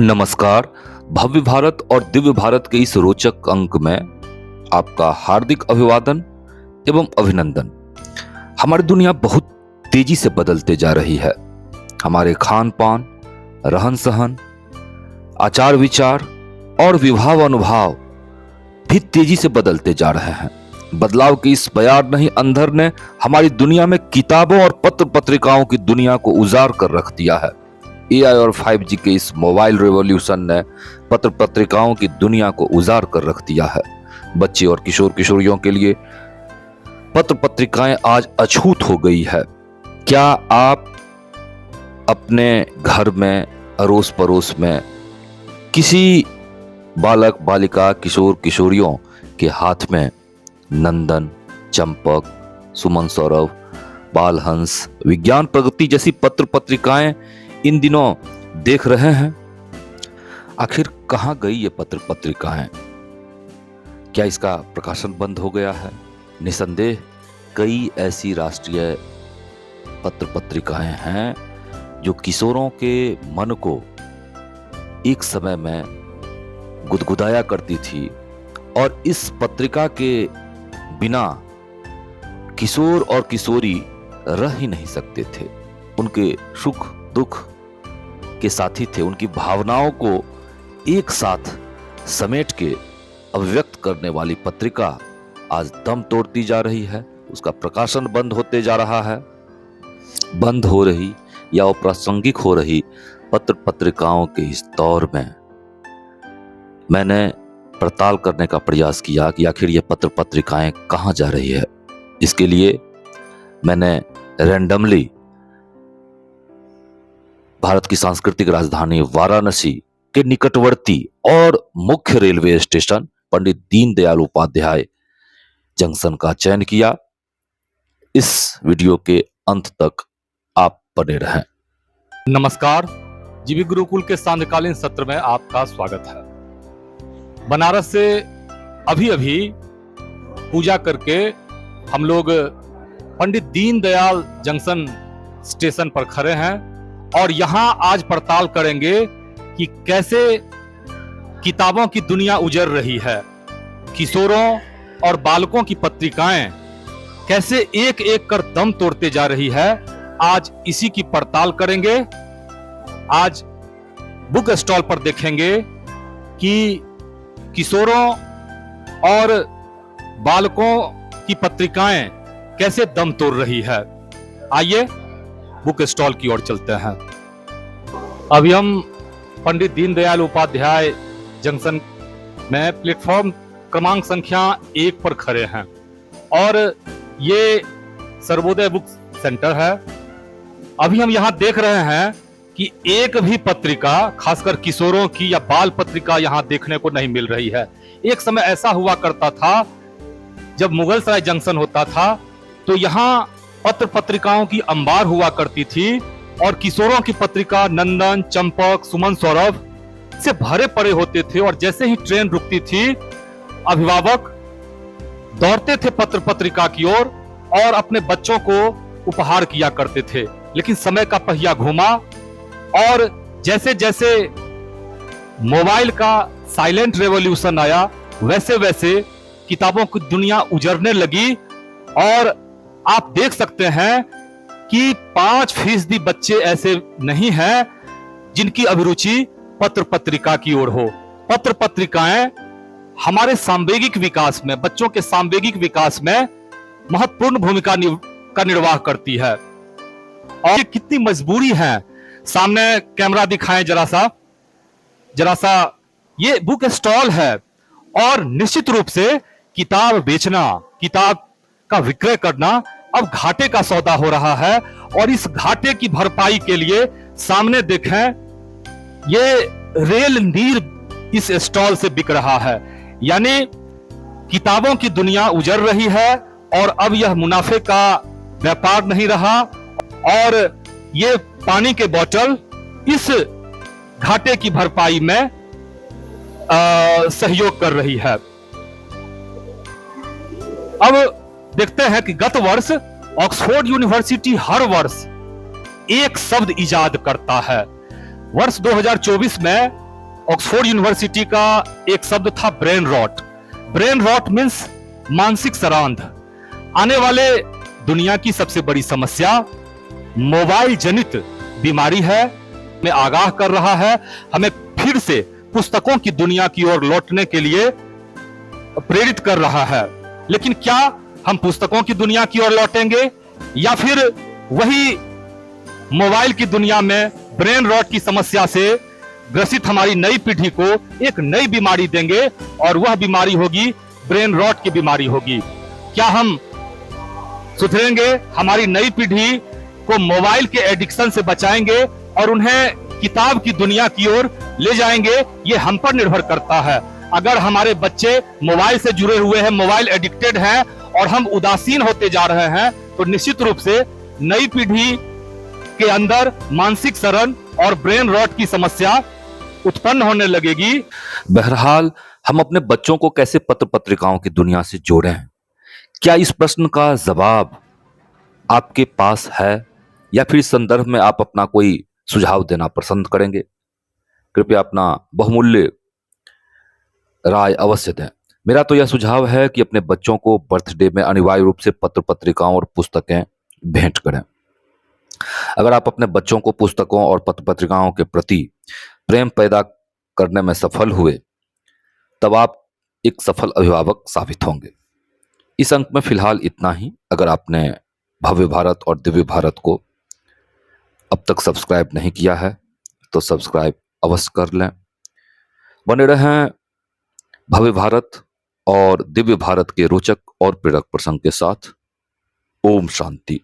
नमस्कार। भव्य भारत और दिव्य भारत के इस रोचक अंक में आपका हार्दिक अभिवादन एवं अभिनंदन। हमारी दुनिया बहुत तेजी से बदलते जा रही है। हमारे खान पान, रहन सहन, आचार विचार और विभाव अनुभाव भी तेजी से बदलते जा रहे हैं। बदलाव की इस बयार नहीं अंधर ने हमारी दुनिया में किताबों और पत्र पत्रिकाओं की दुनिया को उजाड़ कर रख दिया है। एआई और 5G के इस मोबाइल रिवॉल्यूशन ने पत्र पत्रिकाओं की दुनिया को उजाड़ कर रख दिया है। बच्चे और किशोर किशोरियों के लिए पत्र पत्रिकाएं आज अछूत हो गई है। क्या आप अपने घर में, अड़ोस पड़ोस में किसी बालक बालिका, किशोर किशोरियों के हाथ में नंदन, चंपक, सुमन सौरभ, बालहंस, विज्ञान प्रगति जैसी पत्र पत्रिकाएं इन दिनों देख रहे हैं? आखिर कहां गई ये पत्र पत्रिकाएं? क्या इसका प्रकाशन बंद हो गया है? निसंदेह कई ऐसी राष्ट्रीय पत्र पत्रिकाएं हैं जो किशोरों के मन को एक समय में गुदगुदाया करती थी और इस पत्रिका के बिना किशोर और किशोरी रह ही नहीं सकते थे। उनके सुख दुख के साथी थे। उनकी भावनाओं को एक साथ समेट के अभिव्यक्त करने वाली पत्रिका आज दम तोड़ती जा रही है। उसका प्रकाशन बंद होते जा रहा है। बंद हो रही या अप्रासंगिक हो रही पत्र पत्रिकाओं के इस दौर में मैंने पड़ताल करने का प्रयास किया कि आखिर ये पत्र पत्रिकाएं कहां जा रही है। इसके लिए मैंने रैंडमली भारत की सांस्कृतिक राजधानी वाराणसी के निकटवर्ती और मुख्य railway station Pandit Deendayal Upadhyay junction का चयन किया। इस वीडियो के अंत तक आप बने रहें। नमस्कार। जीवी गुरुकुल के सांध्यकालीन सत्र में आपका स्वागत है। बनारस से अभी अभी पूजा करके हम लोग पंडित दीनदयाल जंक्शन स्टेशन पर खड़े हैं और यहां आज पड़ताल करेंगे कि कैसे किताबों की दुनिया उजड़ रही है। किशोरों और बालकों की पत्रिकाएं कैसे एक एक कर दम तोड़ते जा रही है। आज इसी की पड़ताल करेंगे। आज बुक स्टॉल पर देखेंगे कि किशोरों और बालकों की पत्रिकाएं कैसे दम तोड़ रही है। आइए बुक स्टॉल की ओर चलते हैं। अभी हम पंडित दीनदयाल उपाध्याय जंक्शन में प्लेटफॉर्म क्रमांक संख्या 1 पर खड़े हैं और ये सर्वोदय बुक सेंटर है। अभी हम यहां देख रहे हैं कि एक भी पत्रिका, खासकर किशोरों की या बाल पत्रिका यहां देखने को नहीं मिल रही है। एक समय ऐसा हुआ करता था जब मुगल सराय जंक्शन होता था तो यहां पत्र पत्रिकाओं की अंबार हुआ करती थी और किशोरों की पत्रिका नंदन, चंपक, सुमन सौरभ से भरे पड़े होते थे और जैसे ही ट्रेन रुकती थी अभिभावक दौड़ते थे पत्र पत्रिका की ओर और अपने बच्चों को उपहार किया करते थे। लेकिन समय का पहिया घूमा और जैसे जैसे मोबाइल का साइलेंट रेवोल्यूशन आया वैसे वैसे किताबों की दुनिया उजड़ने लगी और आप देख सकते हैं कि 5% बच्चे ऐसे नहीं हैं जिनकी अभिरुचि पत्र पत्रिका की ओर हो। पत्र पत्रिकाएं हमारे सांवेगिक विकास में, बच्चों के सांवेगिक विकास में महत्वपूर्ण भूमिका का निर्वाह करती है। और ये कितनी मजबूरी है। सामने कैमरा दिखाएं जरा सा। ये बुक स्टॉल है और निश्चित रूप से किताब बेचना, किताब का विक्रय करना अब घाटे का सौदा हो रहा है और इस घाटे की भरपाई के लिए सामने देखें ये रेल नीर इस स्टॉल से बिक रहा है। यानी किताबों की दुनिया उजड़ रही है और अब यह मुनाफे का व्यापार नहीं रहा और ये पानी के बोतल इस घाटे की भरपाई में सहयोग कर रही है। अब देखते हैं कि गत वर्ष ऑक्सफोर्ड यूनिवर्सिटी हर वर्ष एक शब्द इजाद करता है। वर्ष 2024 में ऑक्सफोर्ड यूनिवर्सिटी का एक शब्द था brain rot. Brain rot means मानसिक सरांध। आने वाले दुनिया की सबसे बड़ी समस्या मोबाइल जनित बीमारी है, में आगाह कर रहा है, हमें फिर से पुस्तकों की दुनिया की ओर लौटने के लिए प्रेरित कर रहा है। लेकिन क्या हम पुस्तकों की दुनिया की ओर लौटेंगे या फिर वही मोबाइल की दुनिया में ब्रेन रॉट की समस्या से ग्रसित हमारी नई पीढ़ी को एक नई बीमारी देंगे और वह बीमारी होगी ब्रेन रॉट की बीमारी होगी। क्या हम सुधरेंगे, हमारी नई पीढ़ी को मोबाइल के एडिक्शन से बचाएंगे और उन्हें किताब की दुनिया की ओर ले जाएंगे? ये हम पर निर्भर करता है। अगर हमारे बच्चे मोबाइल से जुड़े हुए हैं, मोबाइल एडिक्टेड हैं और हम उदासीन होते जा रहे हैं, तो निश्चित रूप से नई पीढ़ी के अंदर मानसिक सरण और ब्रेन रॉट की समस्या उत्पन्न होने लगेगी। बहरहाल हम अपने बच्चों को कैसे पत्र पत्रिकाओं की दुनिया से जोड़ें? क्या इस प्रश्न का जवाब आपके पास है या फिर इस संदर्भ में आप अपना कोई सुझाव देना पसंद करेंगे? कृपया अपना बहुमूल्य राय अवश्य दें। मेरा तो यह सुझाव है कि अपने बच्चों को बर्थडे में अनिवार्य रूप से पत्र पत्रिकाओं और पुस्तकें भेंट करें। अगर आप अपने बच्चों को पुस्तकों और पत्र पत्रिकाओं के प्रति प्रेम पैदा करने में सफल हुए, तब आप एक सफल अभिभावक साबित होंगे। इस अंक में फिलहाल इतना ही। अगर आपने भव्य भारत और दिव्य भारत को अब तक सब्सक्राइब नहीं किया है तो सब्सक्राइब अवश्य कर लें। बने रहें भव्य भारत और दिव्य भारत के रोचक और प्रेरक प्रसंग के साथ। ओम शांति।